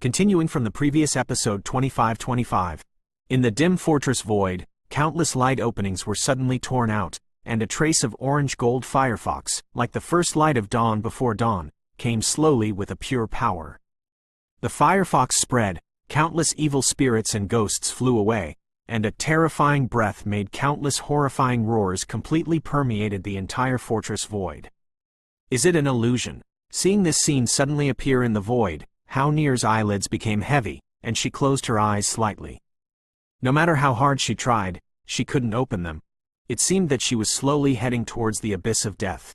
Continuing from the previous episode 2525. In the dim fortress void, countless light openings were suddenly torn out, and a trace of orange-gold firefox, like the first light of dawn before dawn, came slowly with a pure power. The firefox spread, countless evil spirits and ghosts flew away, and a terrifying breath made countless horrifying roars completely permeated the entire fortress void. Is it an illusion? Seeing this scene suddenly appear in the void, Hao Nier's eyelids became heavy, and she closed her eyes slightly. No matter how hard she tried, she couldn't open them. It seemed that she was slowly heading towards the abyss of death.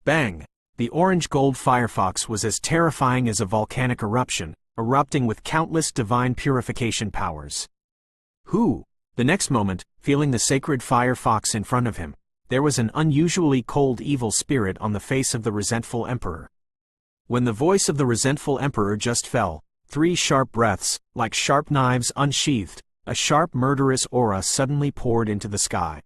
Bang! The orange-gold firefox was as terrifying as a volcanic eruption, erupting with countless divine purification powers. Who? The next moment, feeling the sacred firefox in front of him, there was an unusually cold evil spirit on the face of the resentful emperor. When the voice of the resentful emperor just fell, 3 sharp breaths, like sharp knives unsheathed, a sharp murderous aura suddenly poured into the sky.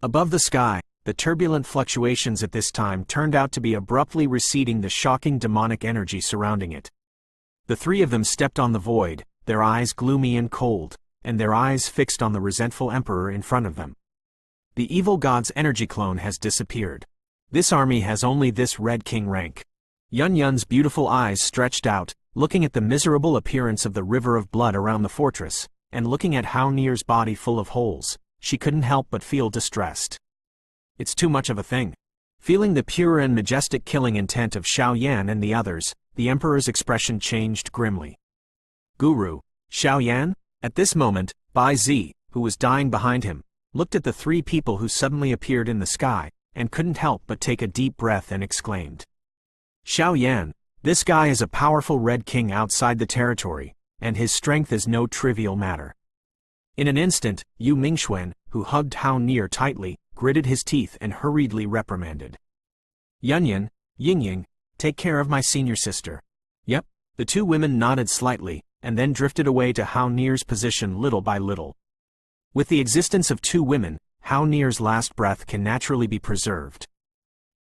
Above the sky, the turbulent fluctuations at this time turned out to be abruptly receding the shocking demonic energy surrounding it. The 3 of them stepped on the void, their eyes gloomy and cold, and their eyes fixed on the resentful emperor in front of them. The evil god's energy clone has disappeared. This army has only this Red King rank. Yun Yun's beautiful eyes stretched out, looking at the miserable appearance of the river of blood around the fortress, and looking at Hao Nier's body full of holes, she couldn't help but feel distressed. It's too much of a thing. Feeling the pure and majestic killing intent of Xiao Yan and the others, the emperor's expression changed grimly. Guru, Xiao Yan? At this moment, Btth, who was dying behind him, looked at the 3 people who suddenly appeared in the sky, and couldn't help but take a deep breath and exclaimed. Xiao Yan, this guy is a powerful Red King outside the territory, and his strength is no trivial matter. In an instant, Yu Mingxuan, who hugged Hao Nier tightly, gritted his teeth and hurriedly reprimanded. Yunyan, Yingying, take care of my senior sister. Yep. The 2 women nodded slightly, and then drifted away to Hao Nier's position little by little. With the existence of 2 women, Hao Nier's last breath can naturally be preserved.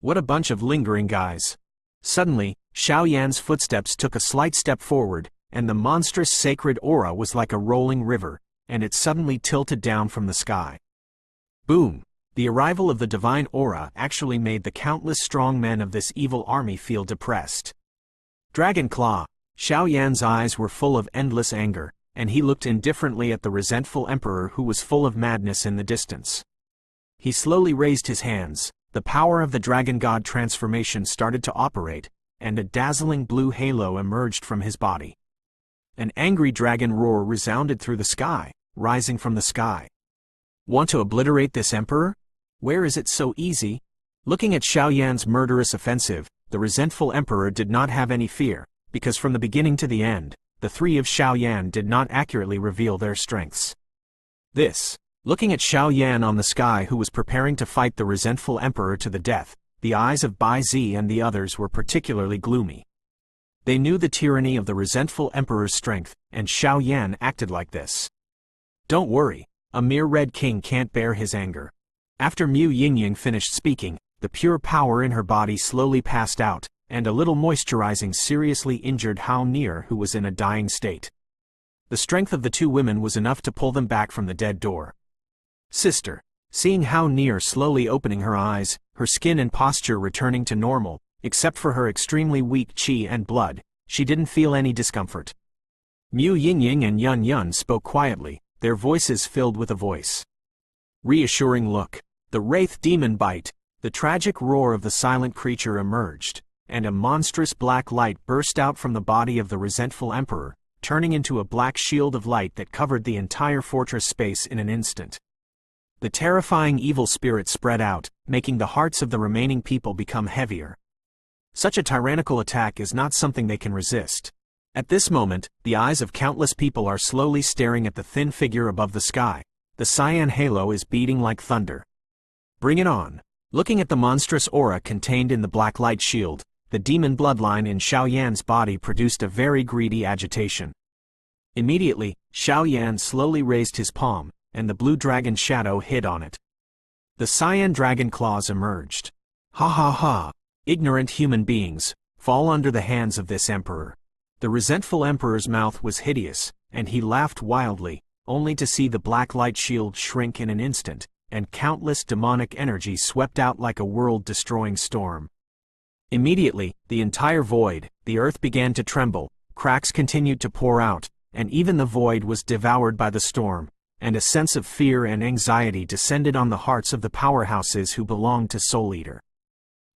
What a bunch of lingering guys. Suddenly, Xiao Yan's footsteps took a slight step forward, and the monstrous sacred aura was like a rolling river, and it suddenly tilted down from the sky. Boom! The arrival of the divine aura actually made the countless strong men of this evil army feel depressed. Dragon Claw! Xiao Yan's eyes were full of endless anger, and he looked indifferently at the resentful emperor who was full of madness in the distance. He slowly raised his hands, the power of the dragon god transformation started to operate, and a dazzling blue halo emerged from his body. An angry dragon roar resounded through the sky, rising from the sky. Want to obliterate this emperor? Where is it so easy? Looking at Xiao Yan's murderous offensive, the resentful emperor did not have any fear, because from the beginning to the end, the 3 of Xiao Yan did not accurately reveal their strengths. Looking at Xiao Yan on the sky who was preparing to fight the resentful emperor to the death, the eyes of Btth and the others were particularly gloomy. They knew the tyranny of the resentful emperor's strength, and Xiao Yan acted like this. Don't worry, a mere Red King can't bear his anger. After Mu Yingying finished speaking, the pure power in her body slowly passed out, and a little moisturizing seriously injured Hao Nier who was in a dying state. The strength of the 2 women was enough to pull them back from the dead door. Sister. Seeing Hao Nier slowly opening her eyes, her skin and posture returning to normal, except for her extremely weak qi and blood, she didn't feel any discomfort. Mu Yingying and Yun Yun spoke quietly, their voices filled with a voice. Reassuring look. The wraith demon bite. The tragic roar of the silent creature emerged, and a monstrous black light burst out from the body of the resentful emperor, turning into a black shield of light that covered the entire fortress space in an instant. The terrifying evil spirit spread out, making the hearts of the remaining people become heavier. Such a tyrannical attack is not something they can resist. At this moment, the eyes of countless people are slowly staring at the thin figure above the sky. The cyan halo is beating like thunder. Bring it on. Looking at the monstrous aura contained in the black light shield, the demon bloodline in Xiao Yan's body produced a very greedy agitation. Immediately, Xiao Yan slowly raised his palm, and the blue dragon shadow hid on it. The cyan dragon claws emerged. Ha ha ha! Ignorant human beings, fall under the hands of this emperor. The resentful emperor's mouth was hideous, and he laughed wildly, only to see the black light shield shrink in an instant, and countless demonic energy swept out like a world-destroying storm. Immediately, the entire void, the earth began to tremble, cracks continued to pour out, and even the void was devoured by the storm, and a sense of fear and anxiety descended on the hearts of the powerhouses who belonged to Soul Eater.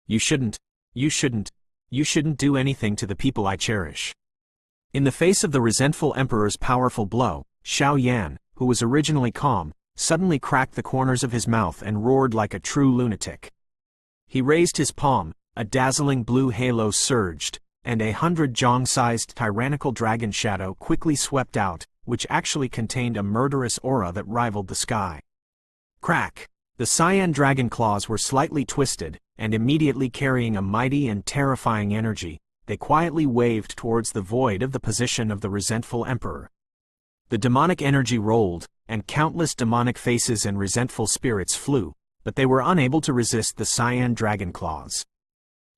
You shouldn't do anything to the people I cherish. In the face of the resentful emperor's powerful blow, Xiao Yan, who was originally calm, suddenly cracked the corners of his mouth and roared like a true lunatic. He raised his palm, a dazzling blue halo surged, and 100 Zhong-sized tyrannical dragon shadow quickly swept out, which actually contained a murderous aura that rivaled the sky. Crack! The cyan dragon claws were slightly twisted, and immediately carrying a mighty and terrifying energy, they quietly waved towards the void of the position of the resentful emperor. The demonic energy rolled, and countless demonic faces and resentful spirits flew, but they were unable to resist the cyan dragon claws.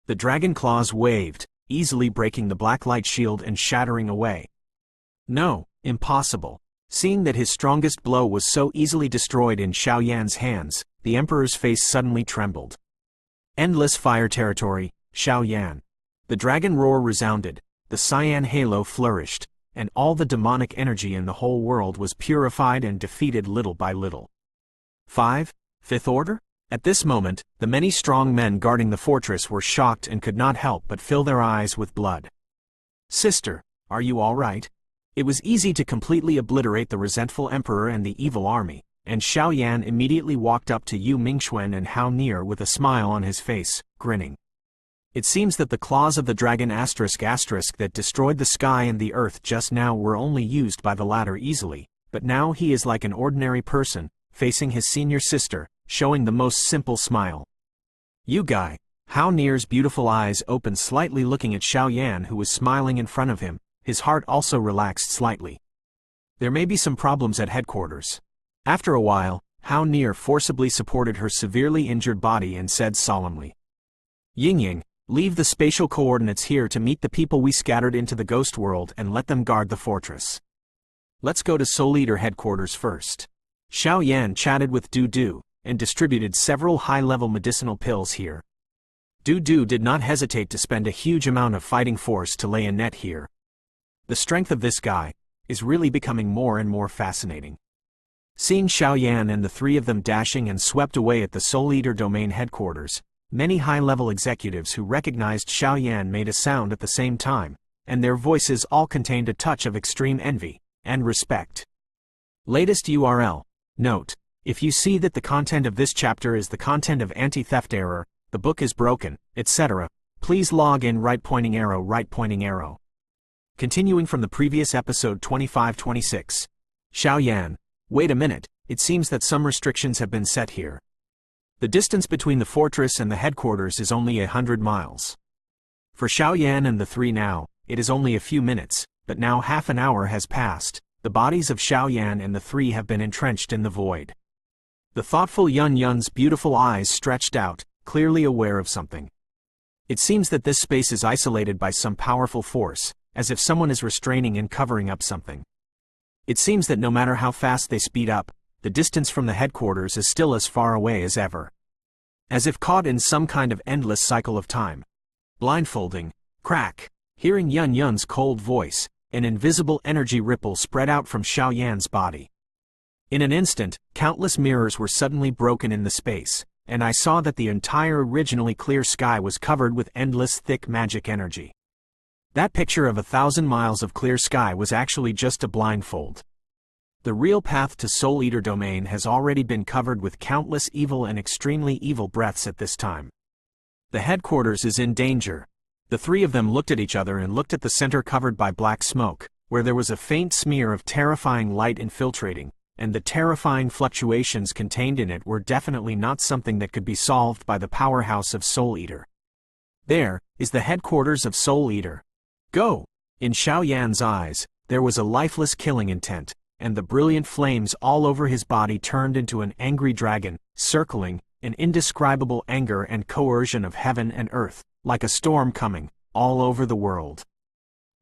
The dragon claws waved, easily breaking the black light shield and shattering away. No, impossible. Seeing that his strongest blow was so easily destroyed in Xiao Yan's hands, the emperor's face suddenly trembled. Endless fire territory, Xiao Yan. The dragon roar resounded, the cyan halo flourished, and all the demonic energy in the whole world was purified and defeated little by little. 5. Fifth Order? At this moment, the many strong men guarding the fortress were shocked and could not help but fill their eyes with blood. Sister, are you all right? It was easy to completely obliterate the resentful emperor and the evil army, and Xiao Yan immediately walked up to Yu Mingxuan and Hao Nier with a smile on his face, grinning. It seems that the claws of the dragon *** that destroyed the sky and the earth just now were only used by the latter easily, but now he is like an ordinary person, facing his senior sister, showing the most simple smile. You guy! Hao Nier's beautiful eyes opened slightly looking at Xiao Yan who was smiling in front of him, his heart also relaxed slightly. There may be some problems at headquarters. After a while, Hao Nier forcibly supported her severely injured body and said solemnly. Yingying, leave the spatial coordinates here to meet the people we scattered into the ghost world and let them guard the fortress. Let's go to Soul Eater headquarters first. Xiao Yan chatted with Du, and distributed several high-level medicinal pills here. Du did not hesitate to spend a huge amount of fighting force to lay a net here. The strength of this guy is really becoming more and more fascinating. Seeing Xiao Yan and the three of them dashing and swept away at the Soul Eater domain headquarters, many high-level executives who recognized Xiao Yan made a sound at the same time, and their voices all contained a touch of extreme envy and respect. Latest URL. Note: if you see that the content of this chapter is the content of anti-theft error, the book is broken, etc., please log in right pointing arrow. Continuing from the previous episode 2526. Xiao Yan, wait a minute, it seems that some restrictions have been set here. The distance between the fortress and the headquarters is only 100 miles. For Xiao Yan and the three now, it is only a few minutes, but now half an hour has passed. The bodies of Xiao Yan and the three have been entrenched in the void. The thoughtful Yun's beautiful eyes stretched out, clearly aware of something. It seems that this space is isolated by some powerful force, as if someone is restraining and covering up something. It seems that no matter how fast they speed up, the distance from the headquarters is still as far away as ever. As if caught in some kind of endless cycle of time. Blindfolding. Crack. Hearing Yun's cold voice, an invisible energy ripple spread out from Xiao Yan's body. In an instant, countless mirrors were suddenly broken in the space, and I saw that the entire originally clear sky was covered with endless thick magic energy. That picture of 1,000 miles of clear sky was actually just a blindfold. The real path to Soul Eater domain has already been covered with countless evil and extremely evil breaths at this time. The headquarters is in danger. The three of them looked at each other and looked at the center covered by black smoke, where there was a faint smear of terrifying light infiltrating, and the terrifying fluctuations contained in it were definitely not something that could be solved by the powerhouse of Soul Eater. There is the headquarters of Soul Eater. Go! In Xiao Yan's eyes, there was a lifeless killing intent, and the brilliant flames all over his body turned into an angry dragon, circling, an indescribable anger and coercion of heaven and earth, like a storm coming, all over the world.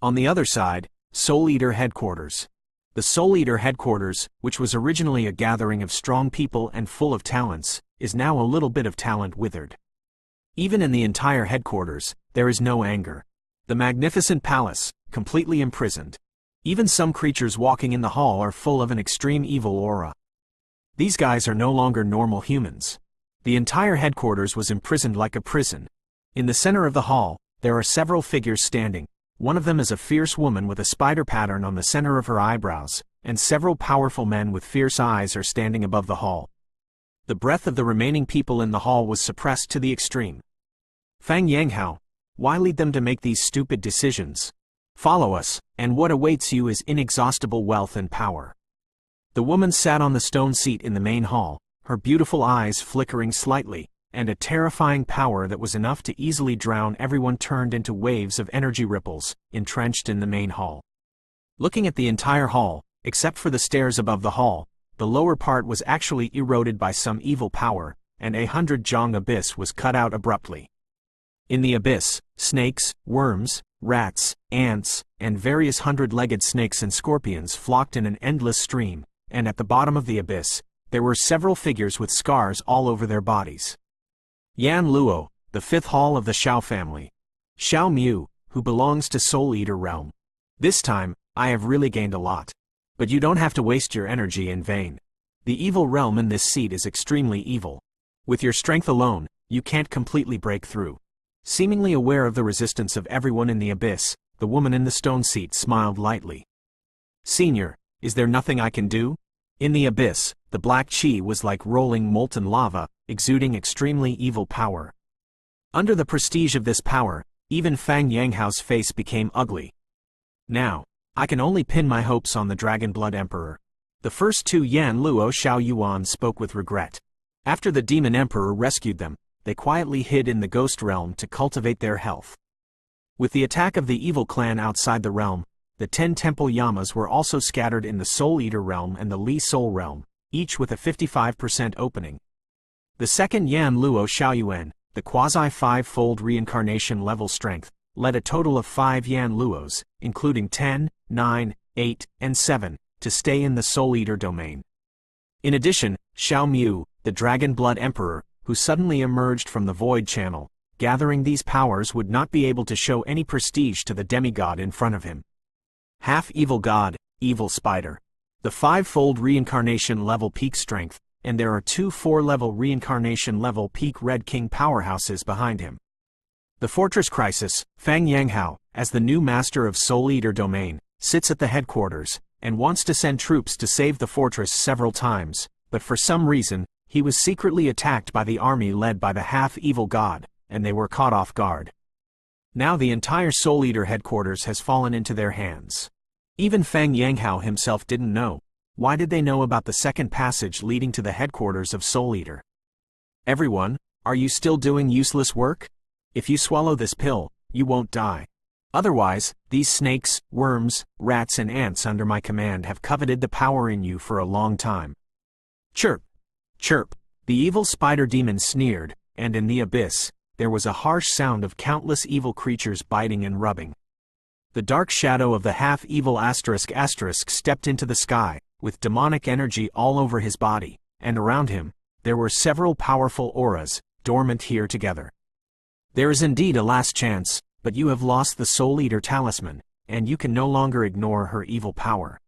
On the other side, Soul Eater Headquarters. The Soul Eater Headquarters, which was originally a gathering of strong people and full of talents, is now a little bit of talent withered. Even in the entire headquarters, there is no anger. The magnificent palace, completely imprisoned. Even some creatures walking in the hall are full of an extreme evil aura. These guys are no longer normal humans. The entire headquarters was imprisoned like a prison. In the center of the hall, there are several figures standing. One of them is a fierce woman with a spider pattern on the center of her eyebrows, and several powerful men with fierce eyes are standing above the hall. The breath of the remaining people in the hall was suppressed to the extreme. Fang Yanghao, why lead them to make these stupid decisions? Follow us, and what awaits you is inexhaustible wealth and power. The woman sat on the stone seat in the main hall, her beautiful eyes flickering slightly, and a terrifying power that was enough to easily drown everyone turned into waves of energy ripples, entrenched in the main hall. Looking at the entire hall, except for the stairs above the hall, the lower part was actually eroded by some evil power, and a 100-jong abyss was cut out abruptly. In the abyss, snakes, worms, rats, ants, and various 100-legged snakes and scorpions flocked in an endless stream, and at the bottom of the abyss, there were several figures with scars all over their bodies. Yan Luo, the fifth hall of the Xiao family. Xiao Mu, who belongs to Soul Eater realm. This time, I have really gained a lot. But you don't have to waste your energy in vain. The evil realm in this seat is extremely evil. With your strength alone, you can't completely break through. Seemingly aware of the resistance of everyone in the abyss, the woman in the stone seat smiled lightly. Senior, is there nothing I can do? In the abyss, the black chi was like rolling molten lava, exuding extremely evil power. Under the prestige of this power, even Fang Yanghao's face became ugly. Now, I can only pin my hopes on the Dragon Blood Emperor. The first two Yan Luo Xiao Yuan spoke with regret. After the Demon Emperor rescued them, they quietly hid in the Ghost Realm to cultivate their health. With the attack of the evil clan outside the realm, the 10 Temple Yamas were also scattered in the Soul Eater realm and the Li Soul realm, each with a 55% opening. The second Yan Luo Xiaoyuan, the quasi-5-fold reincarnation level strength, led a total of 5 Yan Luos, including 10, 9, 8, and 7, to stay in the Soul Eater domain. In addition, Xiao Mu, the Dragon Blood Emperor, who suddenly emerged from the Void Channel, gathering these powers would not be able to show any prestige to the demigod in front of him. Half-evil god, evil spider. The 5-fold reincarnation level peak strength, and there are 2 4-level reincarnation level peak Red King powerhouses behind him. The Fortress Crisis, Fang Yanghao, as the new master of Soul Eater domain, sits at the headquarters, and wants to send troops to save the fortress several times, but for some reason, he was secretly attacked by the army led by the half-evil god, and they were caught off guard. Now the entire Soul Eater headquarters has fallen into their hands. Even Fang Yanghao himself didn't know. Why did they know about the second passage leading to the headquarters of Soul Eater? Everyone, are you still doing useless work? If you swallow this pill, you won't die. Otherwise, these snakes, worms, rats and ants under my command have coveted the power in you for a long time. Chirp! Chirp! The evil spider demon sneered, and in the abyss, there was a harsh sound of countless evil creatures biting and rubbing. The dark shadow of the half-evil asterisk stepped into the sky, with demonic energy all over his body, and around him, there were several powerful auras, dormant here together. There is indeed a last chance, but you have lost the Soul Eater talisman, and you can no longer ignore her evil power.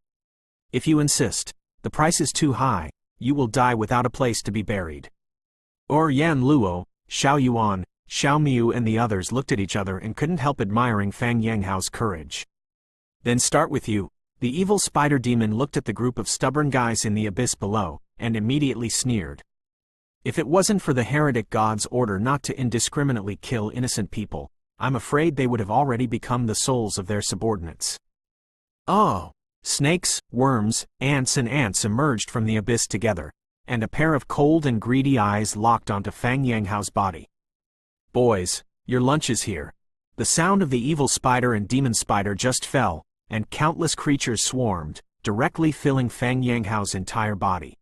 If you insist, the price is too high, you will die without a place to be buried. Yan Luo, Xiao Yuan, Xiao Mu and the others looked at each other and couldn't help admiring Fang Yanghao's courage. Then start with you. The evil spider demon looked at the group of stubborn guys in the abyss below, and immediately sneered. If it wasn't for the heretic god's order not to indiscriminately kill innocent people, I'm afraid they would have already become the souls of their subordinates. Oh! Snakes, worms, ants and ants emerged from the abyss together, and a pair of cold and greedy eyes locked onto Fang Yanghao's body. Boys, your lunch is here. The sound of the evil spider and demon spider just fell, and countless creatures swarmed, directly filling Fang Yanghao's entire body.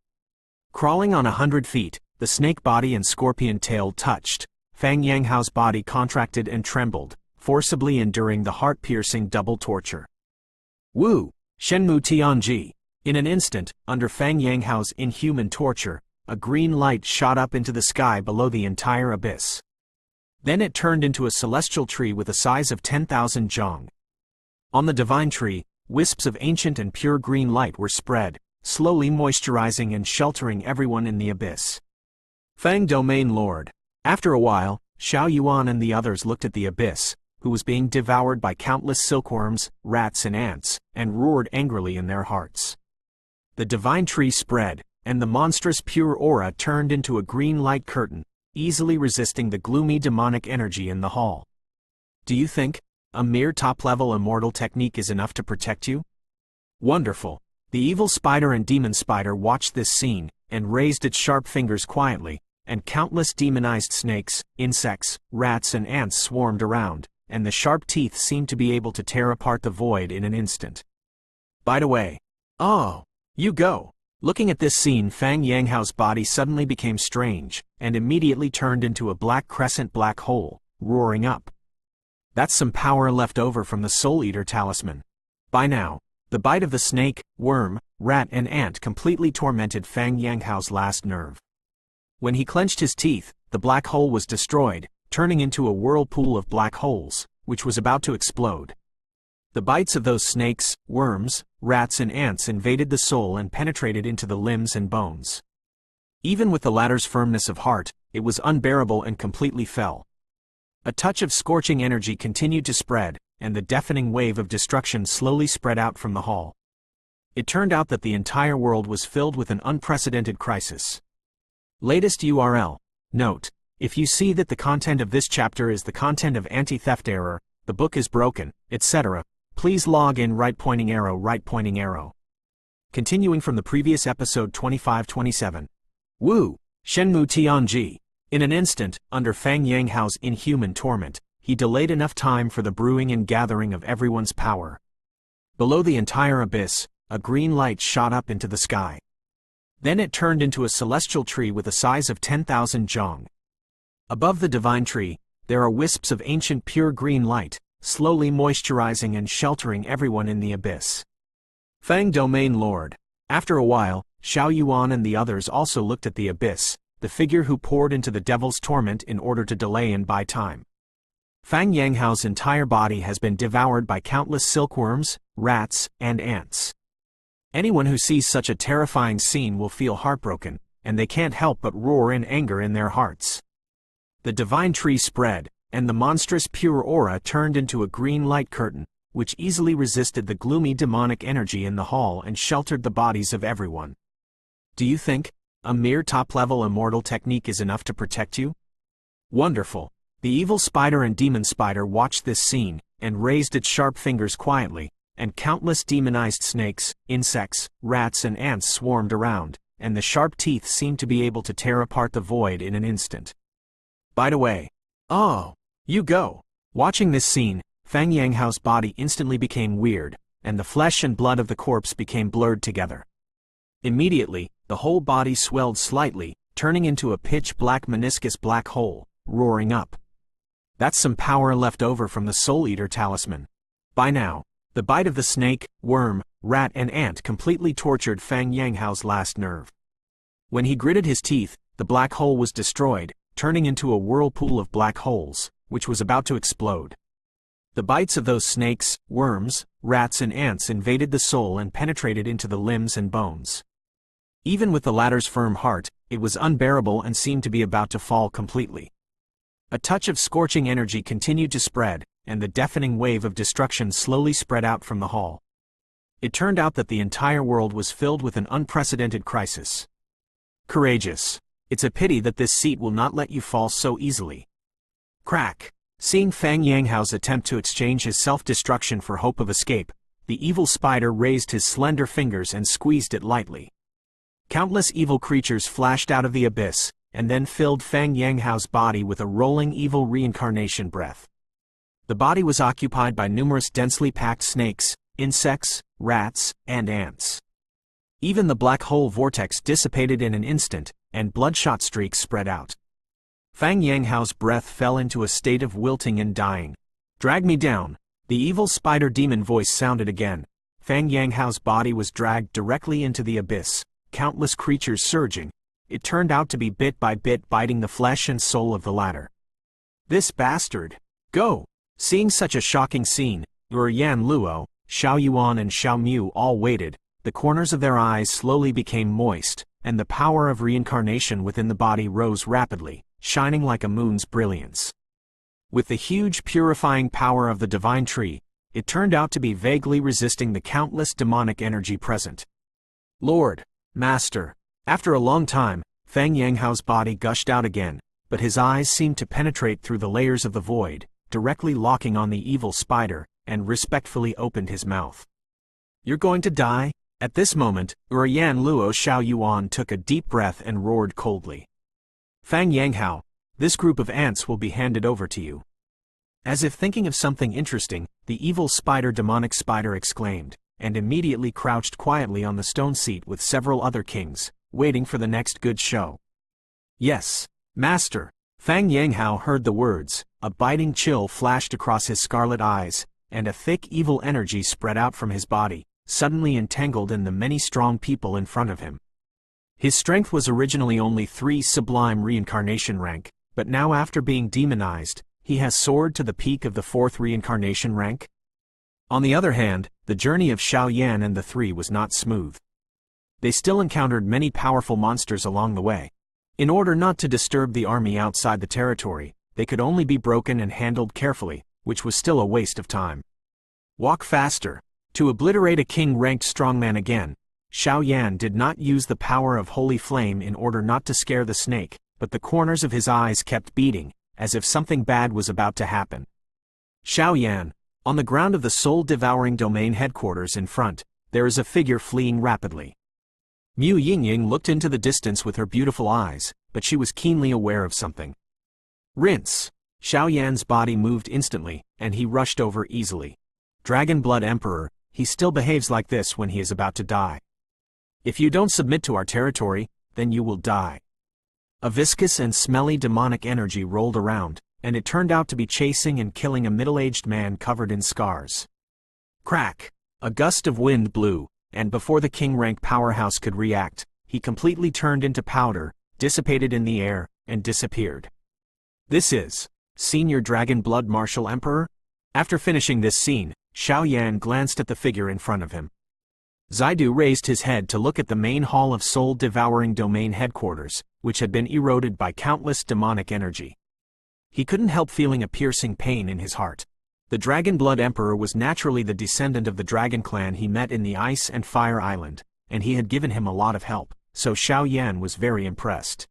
Crawling on 100 feet, the snake body and scorpion tail touched. Fang Yanghao's body contracted and trembled, forcibly enduring the heart-piercing double torture. Wu, Shenmu Tianji. In an instant, under Fang Yanghao's inhuman torture, a green light shot up into the sky below the entire abyss. Then it turned into a celestial tree with a size of 10,000 zhang. On the divine tree, wisps of ancient and pure green light were spread, slowly moisturizing and sheltering everyone in the abyss. Fang Domain Lord. After a while, Xiao Yuan and the others looked at the abyss, who was being devoured by countless silkworms, rats and ants, and roared angrily in their hearts. The divine tree spread, and the monstrous pure aura turned into a green light curtain, easily resisting the gloomy demonic energy in the hall. Do you think a mere top-level immortal technique is enough to protect you? Wonderful. The evil spider and demon spider watched this scene, and raised its sharp fingers quietly, and countless demonized snakes, insects, rats and ants swarmed around, and the sharp teeth seemed to be able to tear apart the void in an instant. By the way, oh, you go. Looking at this scene, Fang Yanghao's body suddenly became strange, and immediately turned into a black crescent black hole, roaring up. That's some power left over from the Soul Eater talisman. By now, the bite of the snake, worm, rat and ant completely tormented Fang Yanghao's last nerve. When he clenched his teeth, the black hole was destroyed, turning into a whirlpool of black holes, which was about to explode. The bites of those snakes, worms, rats and ants invaded the soul and penetrated into the limbs and bones. Even with the latter's firmness of heart, it was unbearable and completely fell. A touch of scorching energy continued to spread, and the deafening wave of destruction slowly spread out from the hall. It turned out that the entire world was filled with an unprecedented crisis. Latest URL. Note: if you see that the content of this chapter is the content of anti-theft error, the book is broken, etc., please log in right pointing arrow. Continuing from the previous episode 2527. Wu, Shenmu Tianji. In an instant, under Fang Yanghao's inhuman torment, he delayed enough time for the brewing and gathering of everyone's power. Below the entire abyss, a green light shot up into the sky. Then it turned into a celestial tree with a size of 10,000 zhang. Above the divine tree, there are wisps of ancient pure green light, slowly moisturizing and sheltering everyone in the abyss. Fang Domain Lord. After a while, Xiao Yuan and the others also looked at the abyss, the figure who poured into the devil's torment in order to delay and buy time. Fang Yanghao's entire body has been devoured by countless silkworms, rats, and ants. Anyone who sees such a terrifying scene will feel heartbroken, and they can't help but roar in anger in their hearts. The divine tree spread, and the monstrous pure aura turned into a green light curtain, which easily resisted the gloomy demonic energy in the hall and sheltered the bodies of everyone. Do you think a mere top-level immortal technique is enough to protect you? Wonderful. The evil spider and demon spider watched this scene, and raised its sharp fingers quietly, and countless demonized snakes, insects, rats and ants swarmed around, and the sharp teeth seemed to be able to tear apart the void in an instant. By the way, oh, you go. Watching this scene, Fang Yanghao's body instantly became weird, and the flesh and blood of the corpse became blurred together. Immediately, the whole body swelled slightly, turning into a pitch-black meniscus black hole, roaring up. That's some power left over from the Soul Eater talisman. By now, the bite of the snake, worm, rat and ant completely tortured Fang Yanghao's last nerve. When he gritted his teeth, the black hole was destroyed, turning into a whirlpool of black holes, which was about to explode. The bites of those snakes, worms, rats and ants invaded the soul and penetrated into the limbs and bones. Even with the latter's firm heart, it was unbearable and seemed to be about to fall completely. A touch of scorching energy continued to spread, and the deafening wave of destruction slowly spread out from the hall. It turned out that the entire world was filled with an unprecedented crisis. Courageous. It's a pity that this seat will not let you fall so easily. Crack. Seeing Fang Yanghao's attempt to exchange his self-destruction for hope of escape, the evil spider raised his slender fingers and squeezed it lightly. Countless evil creatures flashed out of the abyss, and then filled Fang Yanghao's body with a rolling evil reincarnation breath. The body was occupied by numerous densely packed snakes, insects, rats, and ants. Even the black hole vortex dissipated in an instant, and bloodshot streaks spread out. Fang Yanghao's breath fell into a state of wilting and dying. Drag me down. The evil spider demon voice sounded again. Fang Yanghao's body was dragged directly into the abyss, countless creatures surging. It turned out to be bit by bit biting the flesh and soul of the latter. This bastard! Go! Seeing such a shocking scene, Yan Luo, Xiao Yuan and Xiao Mu all waited. The corners of their eyes slowly became moist, and the power of reincarnation within the body rose rapidly, shining like a moon's brilliance. With the huge purifying power of the divine tree, it turned out to be vaguely resisting the countless demonic energy present. Lord, Master. After a long time, Fang Yanghao's body gushed out again, but his eyes seemed to penetrate through the layers of the void, directly locking on the evil spider, and respectfully opened his mouth. You're going to die? At this moment, Yan Luo Xiao Yuan took a deep breath and roared coldly. Fang Yanghao, this group of ants will be handed over to you. As if thinking of something interesting, the evil demonic spider exclaimed, and immediately crouched quietly on the stone seat with several other kings, waiting for the next good show. Yes, Master. Fang Yanghao heard the words, a biting chill flashed across his scarlet eyes, and a thick evil energy spread out from his body, suddenly entangled in the many strong people in front of him. His strength was originally only 3 sublime reincarnation rank, but now after being demonized, he has soared to the peak of the 4th reincarnation rank. On the other hand, the journey of Xiao Yan and the 3 was not smooth. They still encountered many powerful monsters along the way. In order not to disturb the army outside the territory, they could only be broken and handled carefully, which was still a waste of time. Walk faster. To obliterate a king-ranked strongman again, Xiao Yan did not use the power of holy flame in order not to scare the snake, but the corners of his eyes kept beating, as if something bad was about to happen. Xiao Yan, on the ground of the soul-devouring domain headquarters in front, there is a figure fleeing rapidly. Mu Yingying looked into the distance with her beautiful eyes, but she was keenly aware of something. Rinse! Xiao Yan's body moved instantly, and he rushed over easily. Dragon Blood Emperor, he still behaves like this when he is about to die. If you don't submit to our territory, then you will die. A viscous and smelly demonic energy rolled around, and it turned out to be chasing and killing a middle-aged man covered in scars. Crack! A gust of wind blew, and before the king-rank powerhouse could react, he completely turned into powder, dissipated in the air, and disappeared. This is Senior Dragon Blood Martial Emperor? After finishing this scene, Xiao Yan glanced at the figure in front of him. Zaidu raised his head to look at the main hall of soul-devouring domain headquarters, which had been eroded by countless demonic energy. He couldn't help feeling a piercing pain in his heart. The Dragon Blood Emperor was naturally the descendant of the dragon clan he met in the Ice and Fire Island, and he had given him a lot of help, so Xiao Yan was very impressed.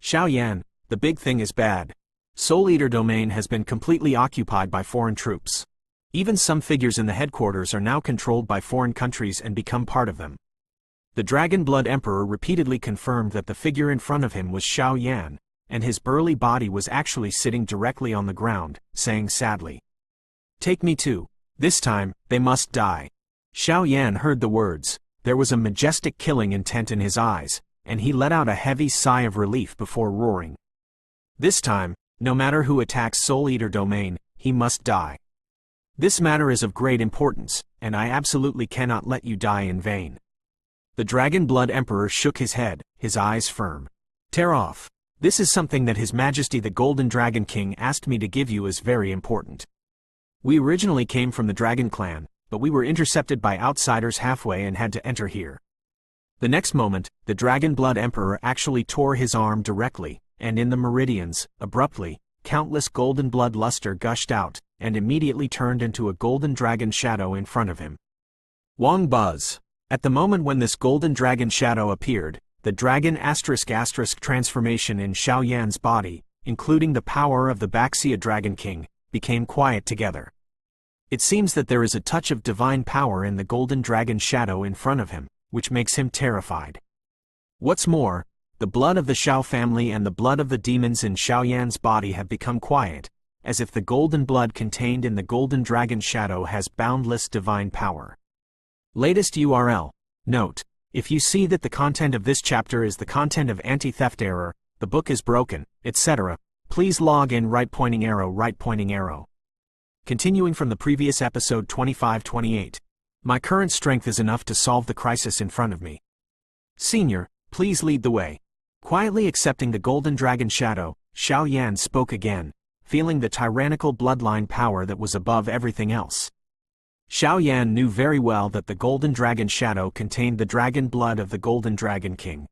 Xiao Yan, the big thing is bad. Soul Eater domain has been completely occupied by foreign troops. Even some figures in the headquarters are now controlled by foreign countries and become part of them. The Dragon Blood Emperor repeatedly confirmed that the figure in front of him was Xiao Yan, and his burly body was actually sitting directly on the ground, saying sadly, "Take me too. This time, they must die." Xiao Yan heard the words. There was a majestic killing intent in his eyes, and he let out a heavy sigh of relief before roaring. This time, no matter who attacks Soul Eater domain, he must die. This matter is of great importance, and I absolutely cannot let you die in vain. The Dragon Blood Emperor shook his head, his eyes firm. Tear off. This is something that His Majesty the Golden Dragon King asked me to give you is very important. We originally came from the Dragon Clan, but we were intercepted by outsiders halfway and had to enter here. The next moment, the Dragon Blood Emperor actually tore his arm directly, and in the meridians, abruptly, countless golden blood luster gushed out, and immediately turned into a golden dragon shadow in front of him. Wong Buzz. At the moment when this golden dragon shadow appeared, the dragon *** transformation in Xiao Yan's body, including the power of the Baxia Dragon King, became quiet together. It seems that there is a touch of divine power in the golden dragon shadow in front of him, which makes him terrified. What's more, the blood of the Xiao family and the blood of the demons in Xiao Yan's body have become quiet, as if the golden blood contained in the golden dragon shadow has boundless divine power. Latest URL. Note: if you see that the content of this chapter is the content of anti-theft error, the book is broken, etc., please log in right pointing arrow. Continuing from the previous episode 2528. My current strength is enough to solve the crisis in front of me. Senior, please lead the way. Quietly accepting the golden dragon shadow, Xiao Yan spoke again, feeling the tyrannical bloodline power that was above everything else. Xiao Yan knew very well that the golden dragon shadow contained the dragon blood of the golden dragon king.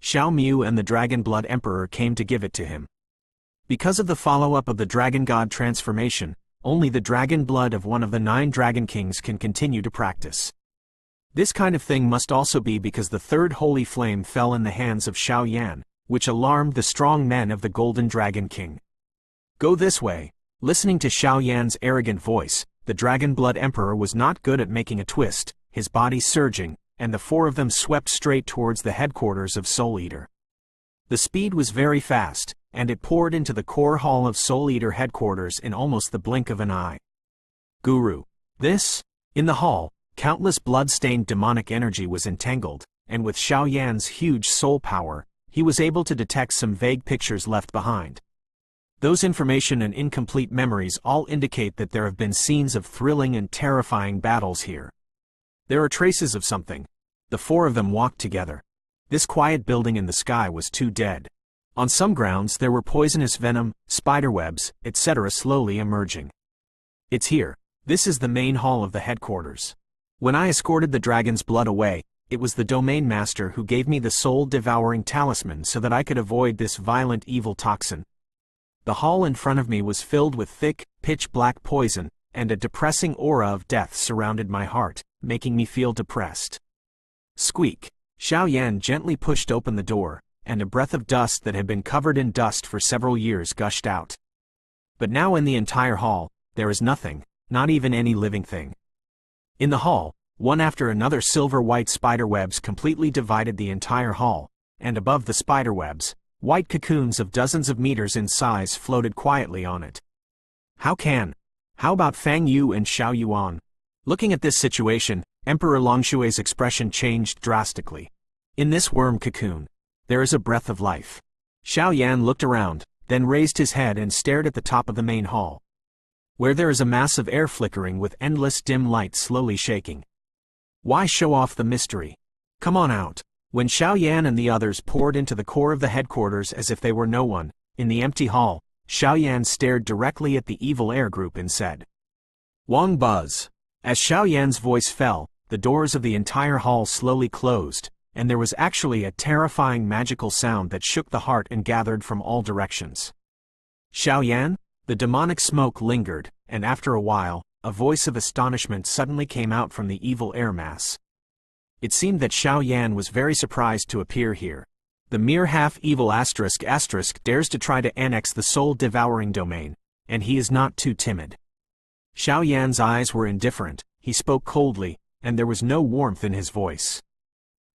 Xiao Mu and the dragon blood emperor came to give it to him. Because of the follow-up of the dragon god transformation, only the dragon blood of one of the 9 dragon kings can continue to practice. This kind of thing must also be because the third holy flame fell in the hands of Xiao Yan, which alarmed the strong men of the golden dragon king. Go this way. Listening to Xiao Yan's arrogant voice, the dragon blood emperor was not good at making a twist, his body surging, and the 4 of them swept straight towards the headquarters of Soul Eater. The speed was very fast, and it poured into the core hall of Soul Eater headquarters in almost the blink of an eye. Guru. This? In the hall, countless blood-stained demonic energy was entangled, and with Xiao Yan's huge soul power, he was able to detect some vague pictures left behind. Those information and incomplete memories all indicate that there have been scenes of thrilling and terrifying battles here. There are traces of something. The 4 of them walked together. This quiet building in the sky was too dead. On some grounds there were poisonous venom, spiderwebs, etc. slowly emerging. It's here. This is the main hall of the headquarters. When I escorted the dragon's blood away, it was the domain master who gave me the soul-devouring talisman so that I could avoid this violent evil toxin. The hall in front of me was filled with thick, pitch-black poison, and a depressing aura of death surrounded my heart, making me feel depressed. Squeak. Xiao Yan gently pushed open the door, and a breath of dust that had been covered in dust for several years gushed out. But now in the entire hall, there is nothing, not even any living thing. In the hall, one after another silver-white spiderwebs completely divided the entire hall, and above the spiderwebs, white cocoons of dozens of meters in size floated quietly on it. How about Fang Yu and Xiao Yuan? Looking at this situation, Emperor Longshue's expression changed drastically. In this worm cocoon, there is a breath of life. Xiao Yan looked around, then raised his head and stared at the top of the main hall, where there is a mass of air flickering with endless dim light slowly shaking. Why show off the mystery? Come on out. When Xiao Yan and the others poured into the core of the headquarters as if they were no one, in the empty hall, Xiao Yan stared directly at the evil air group and said, Wang Buzz. As Xiao Yan's voice fell, the doors of the entire hall slowly closed, and there was actually a terrifying magical sound that shook the heart and gathered from all directions. Xiao Yan? The demonic smoke lingered, and after a while, a voice of astonishment suddenly came out from the evil air mass. It seemed that Xiao Yan was very surprised to appear here. The mere half-evil *** dares to try to annex the soul-devouring domain, and he is not too timid. Xiao Yan's eyes were indifferent, he spoke coldly, and there was no warmth in his voice.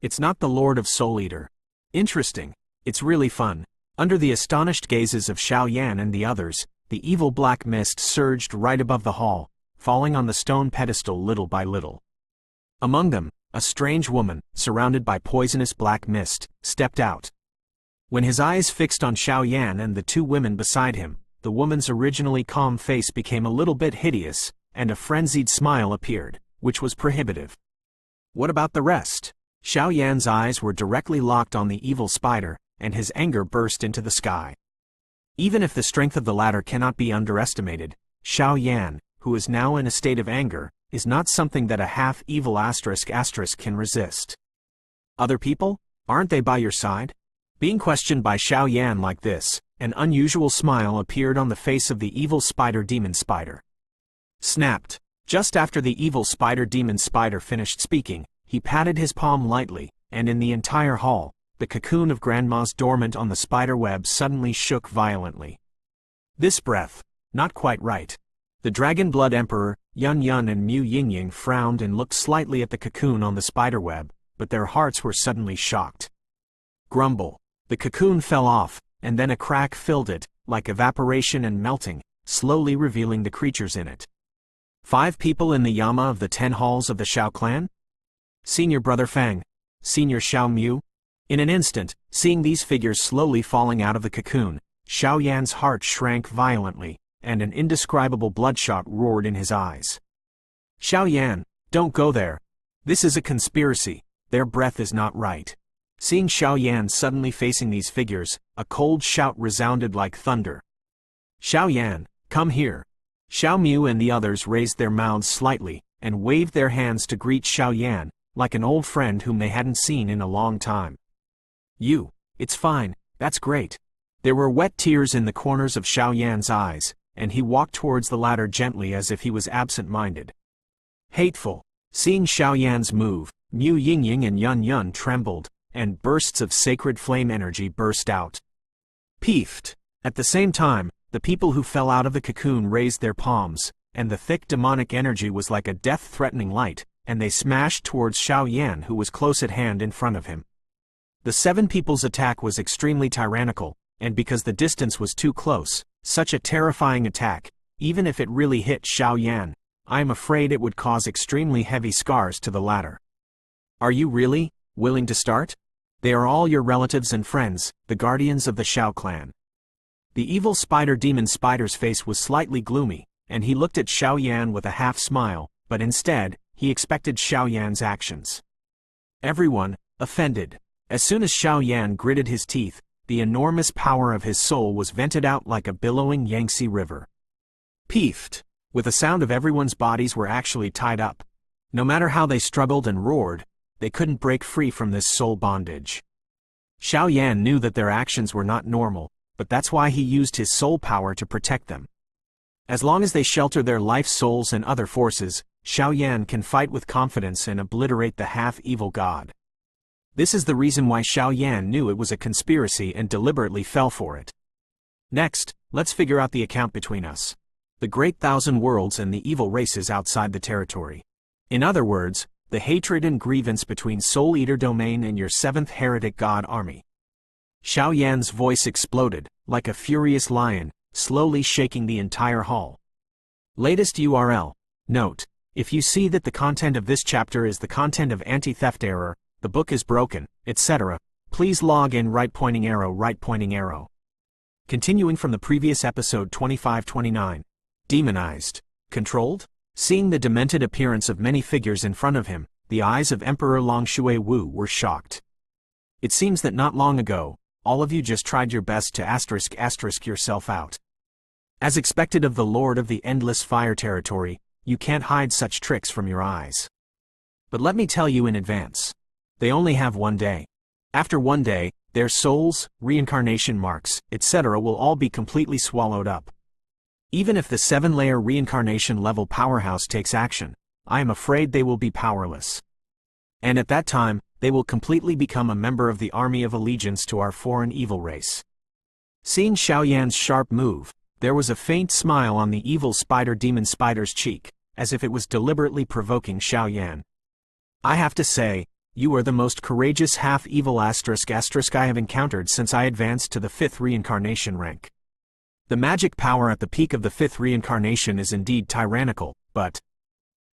It's not the Lord of Soul Eater. Interesting. It's really fun. Under the astonished gazes of Xiao Yan and the others, the evil black mist surged right above the hall, falling on the stone pedestal little by little. Among them, a strange woman, surrounded by poisonous black mist, stepped out. When his eyes fixed on Xiao Yan and the 2 women beside him, the woman's originally calm face became a little bit hideous, and a frenzied smile appeared, which was prohibitive. What about the rest? Xiao Yan's eyes were directly locked on the evil spider, and his anger burst into the sky. Even if the strength of the latter cannot be underestimated, Xiao Yan, who is now in a state of anger, is not something that a half-evil ** can resist. Other people? Aren't they by your side? Being questioned by Xiao Yan like this, an unusual smile appeared on the face of the evil demon spider. Snapped. Just after the evil demon spider finished speaking, he patted his palm lightly, and in the entire hall, the cocoon of Grandma's dormant on the spider web suddenly shook violently. This breath. Not quite right. The Dragon Blood Emperor, Yun Yun and Mu Yingying frowned and looked slightly at the cocoon on the spiderweb, but their hearts were suddenly shocked. Grumble. The cocoon fell off, and then a crack filled it, like evaporation and melting, slowly revealing the creatures in it. 5 people in the Yama of the 10 halls of the Xiao clan? Senior Brother Fang. Senior Xiao Mu. In an instant, seeing these figures slowly falling out of the cocoon, Xiao Yan's heart shrank violently, and an indescribable bloodshot roared in his eyes. "Xiao Yan, don't go there. This is a conspiracy. Their breath is not right." Seeing Xiao Yan suddenly facing these figures, a cold shout resounded like thunder. "Xiao Yan, come here." Xiao Mu and the others raised their mouths slightly, and waved their hands to greet Xiao Yan, like an old friend whom they hadn't seen in a long time. It's fine, that's great." There were wet tears in the corners of Xiao Yan's eyes, and he walked towards the ladder gently as if he was absent-minded. Hateful. Seeing Xiao Yan's move, Mu Yingying and Yun Yun trembled, and bursts of sacred flame energy burst out. Peefed. At the same time, the people who fell out of the cocoon raised their palms, and the thick demonic energy was like a death-threatening light, and they smashed towards Xiao Yan, who was close at hand in front of him. The seven people's attack was extremely tyrannical, and because the distance was too close, such a terrifying attack, even if it really hit Xiao Yan, I am afraid it would cause extremely heavy scars to the latter. Are you really willing to start? They are all your relatives and friends, the guardians of the Xiao clan. The evil demon spider's face was slightly gloomy, and he looked at Xiao Yan with a half smile, but instead, he expected Xiao Yan's actions. Everyone, offended. As soon as Xiao Yan gritted his teeth, the enormous power of his soul was vented out like a billowing Yangtze River. Peefed. With a sound of everyone's bodies were actually tied up. No matter how they struggled and roared, they couldn't break free from this soul bondage. Xiao Yan knew that their actions were not normal, but that's why he used his soul power to protect them. As long as they shelter their life souls and other forces, Xiao Yan can fight with confidence and obliterate the half-evil god. This is the reason why Xiao Yan knew it was a conspiracy and deliberately fell for it. Next, let's figure out the account between us. The Great Thousand Worlds and the evil races outside the territory. In other words, the hatred and grievance between Soul Eater Domain and your seventh heretic god army. Xiao Yan's voice exploded, like a furious lion, slowly shaking the entire hall. Latest URL. Note: if you see that the content of this chapter is the content of anti-theft error, the book is broken, etc., please log in right pointing arrow. Continuing from the previous episode 2529. Demonized. Controlled? Seeing the demented appearance of many figures in front of him, the eyes of Emperor Longshui Wu were shocked. It seems that not long ago, all of you just tried your best to ** yourself out. As expected of the Lord of the Endless Fire Territory, you can't hide such tricks from your eyes. But let me tell you in advance. They only have 1 day. After 1 day, their souls, reincarnation marks, etc. will all be completely swallowed up. Even if the 7-layer reincarnation level powerhouse takes action, I am afraid they will be powerless. And at that time, they will completely become a member of the army of allegiance to our foreign evil race. Seeing Xiao Yan's sharp move, there was a faint smile on the evil demon spider's cheek, as if it was deliberately provoking Xiao Yan. I have to say, you are the most courageous half-evil ** I have encountered since I advanced to the 5th reincarnation rank. The magic power at the peak of the 5th reincarnation is indeed tyrannical, but...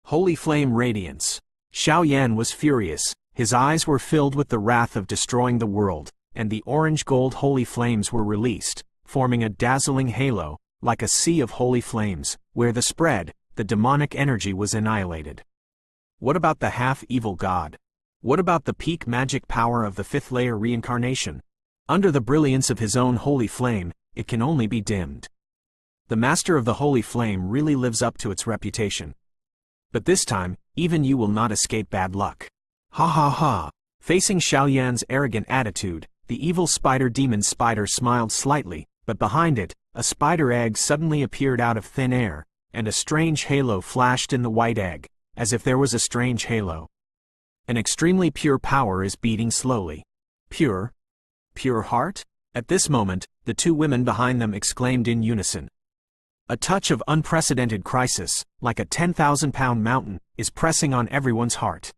Holy Flame Radiance. Xiao Yan was furious, his eyes were filled with the wrath of destroying the world, and the orange-gold holy flames were released, forming a dazzling halo, like a sea of holy flames, where the demonic energy was annihilated. What about the half-evil god? What about the peak magic power of the 5th layer reincarnation? Under the brilliance of his own holy flame, it can only be dimmed. The master of the holy flame really lives up to its reputation. But this time, even you will not escape bad luck. Ha ha ha. Facing Xiao Yan's arrogant attitude, the evil demon spider smiled slightly, but behind it, a spider egg suddenly appeared out of thin air, and a strange halo flashed in the white egg, as if there was a strange halo. An extremely pure power is beating slowly. Pure? Pure heart? At this moment, the two women behind them exclaimed in unison. A touch of unprecedented crisis, like a 10,000-pound mountain, is pressing on everyone's heart.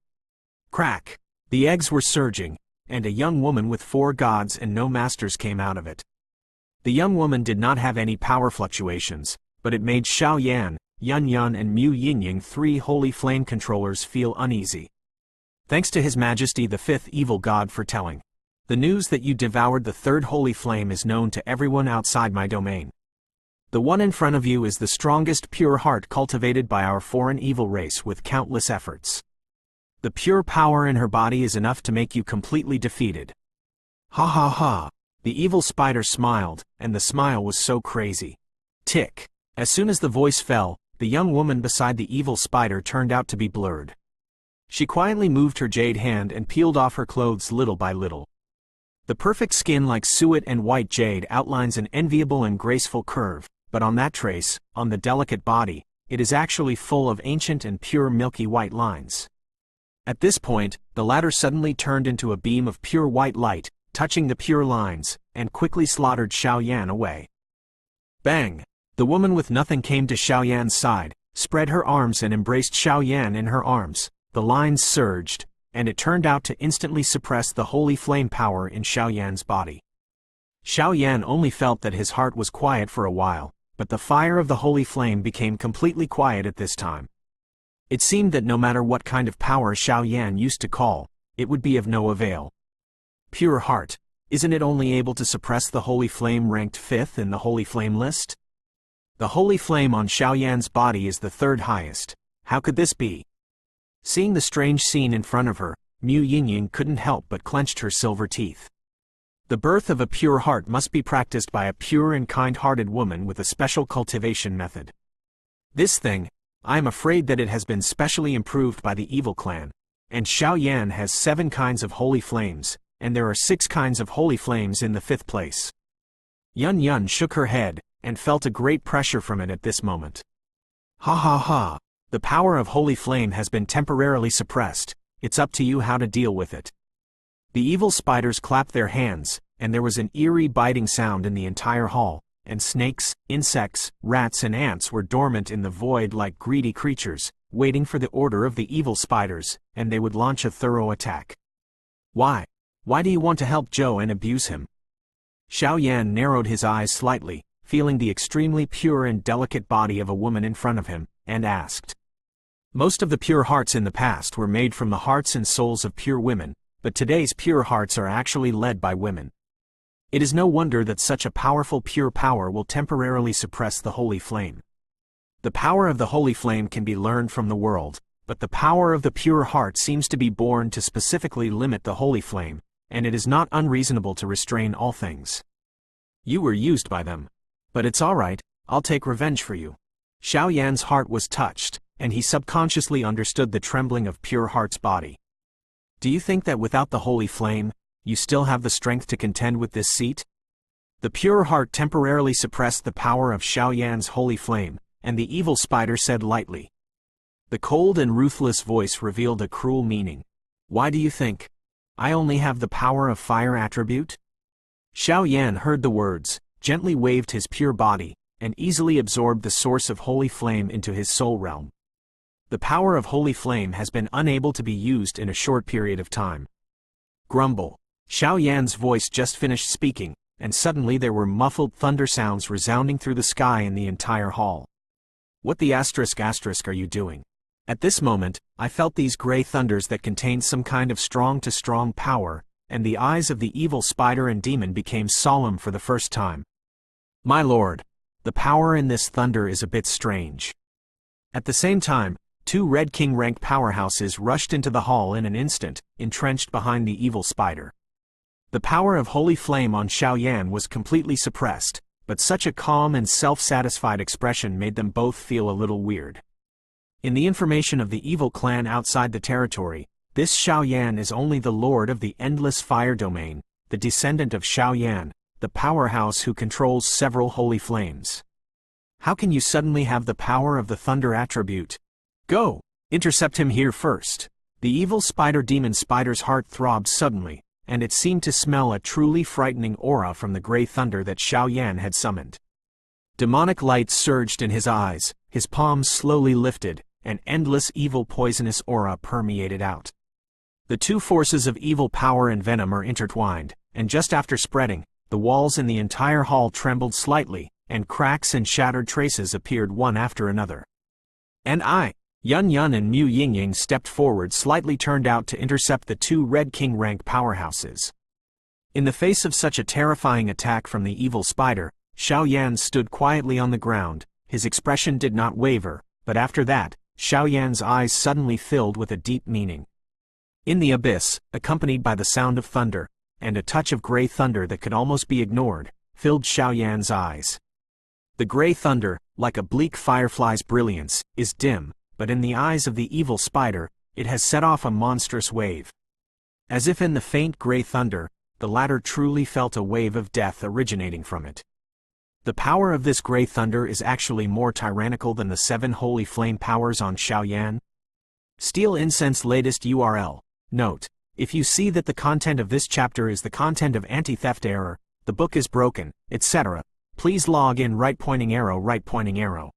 Crack! The eggs were surging, and a young woman with 4 gods and no masters came out of it. The young woman did not have any power fluctuations, but it made Xiao Yan, Yun Yun and Mu Yingying, 3 holy flame controllers, feel uneasy. Thanks to His Majesty the 5th evil god for telling. The news that you devoured the 3rd holy flame is known to everyone outside my domain. The one in front of you is the strongest pure heart cultivated by our foreign evil race with countless efforts. The pure power in her body is enough to make you completely defeated. Ha ha ha. The evil spider smiled, and the smile was so crazy. Tick. As soon as the voice fell, the young woman beside the evil spider turned out to be blurred. She quietly moved her jade hand and peeled off her clothes little by little. The perfect skin like suet and white jade outlines an enviable and graceful curve, but on that trace, on the delicate body, it is actually full of ancient and pure milky white lines. At this point, the latter suddenly turned into a beam of pure white light, touching the pure lines, and quickly slaughtered Xiaoyan away. Bang! The woman with nothing came to Xiaoyan's side, spread her arms and embraced Xiaoyan in her arms. The lines surged, and it turned out to instantly suppress the holy flame power in Xiaoyan's body. Xiaoyan only felt that his heart was quiet for a while, but the fire of the holy flame became completely quiet at this time. It seemed that no matter what kind of power Xiaoyan used to call, it would be of no avail. Pure heart, isn't it only able to suppress the holy flame ranked 5th in the holy flame list? The holy flame on Xiaoyan's body is the 3rd highest. How could this be? Seeing the strange scene in front of her, Mu Yingying couldn't help but clenched her silver teeth. The birth of a pure heart must be practiced by a pure and kind-hearted woman with a special cultivation method. This thing, I am afraid that it has been specially improved by the evil clan, and Xiaoyan has 7 kinds of holy flames, and there are 6 kinds of holy flames in the 5th place. Yun Yun shook her head, and felt a great pressure from it at this moment. Ha ha ha, the power of holy flame has been temporarily suppressed, it's up to you how to deal with it. The evil spiders clapped their hands, and there was an eerie biting sound in the entire hall, and snakes, insects, rats and ants were dormant in the void like greedy creatures, waiting for the order of the evil spiders, and they would launch a thorough attack. Why? Why do you want to help Zhou and abuse him? Xiaoyan narrowed his eyes slightly, feeling the extremely pure and delicate body of a woman in front of him, and asked. Most of the pure hearts in the past were made from the hearts and souls of pure women, but today's pure hearts are actually led by women. It is no wonder that such a powerful pure power will temporarily suppress the holy flame. The power of the holy flame can be learned from the world, but the power of the pure heart seems to be born to specifically limit the holy flame, and it is not unreasonable to restrain all things. You were used by them. But it's alright, I'll take revenge for you. Xiaoyan's heart was touched, and he subconsciously understood the trembling of pure heart's body. Do you think that without the holy flame, you still have the strength to contend with this seat? The pure heart temporarily suppressed the power of Xiaoyan's holy flame, and the evil spider said lightly. The cold and ruthless voice revealed a cruel meaning. Why do you think? I only have the power of fire attribute? Xiaoyan heard the words, gently waved his pure body, and easily absorbed the source of holy flame into his soul realm. The power of holy flame has been unable to be used in a short period of time. Grumble. Xiaoyan's voice just finished speaking, and suddenly there were muffled thunder sounds resounding through the sky in the entire hall. What the asterisk are you doing? At this moment, I felt these gray thunders that contained some kind of strong power, and the eyes of the evil spider and demon became solemn for the first time. My lord, the power in this thunder is a bit strange. At the same time, 2 Red King rank powerhouses rushed into the hall in an instant, entrenched behind the evil spider. The power of holy flame on Xiaoyan was completely suppressed, but such a calm and self-satisfied expression made them both feel a little weird. In the information of the evil clan outside the territory, this Xiaoyan is only the lord of the endless fire domain, the descendant of Xiaoyan, the powerhouse who controls several holy flames. How can you suddenly have the power of the thunder attribute? Go! Intercept him here first. The evil spider demon spider's heart throbbed suddenly, and it seemed to smell a truly frightening aura from the gray thunder that Xiaoyan had summoned. Demonic light surged in his eyes, his palms slowly lifted, and endless evil poisonous aura permeated out. The 2 forces of evil power and venom are intertwined, and just after spreading, the walls in the entire hall trembled slightly, and cracks and shattered traces appeared one after another. And Yun Yun and Mu Yingying stepped forward, slightly turned out to intercept the 2 Red King rank powerhouses. In the face of such a terrifying attack from the evil spider, Xiaoyan stood quietly on the ground. His expression did not waver, but after that, Xiaoyan's eyes suddenly filled with a deep meaning. In the abyss, accompanied by the sound of thunder, and a touch of gray thunder that could almost be ignored, filled Xiaoyan's eyes. The gray thunder, like a bleak firefly's brilliance, is dim, but in the eyes of the evil spider, it has set off a monstrous wave. As if in the faint gray thunder, the latter truly felt a wave of death originating from it. The power of this gray thunder is actually more tyrannical than the 7 holy flame powers on Xiaoyan. Steel Incense latest URL. Note: if you see that the content of this chapter is the content of anti-theft error, the book is broken, etc., please log in right pointing arrow.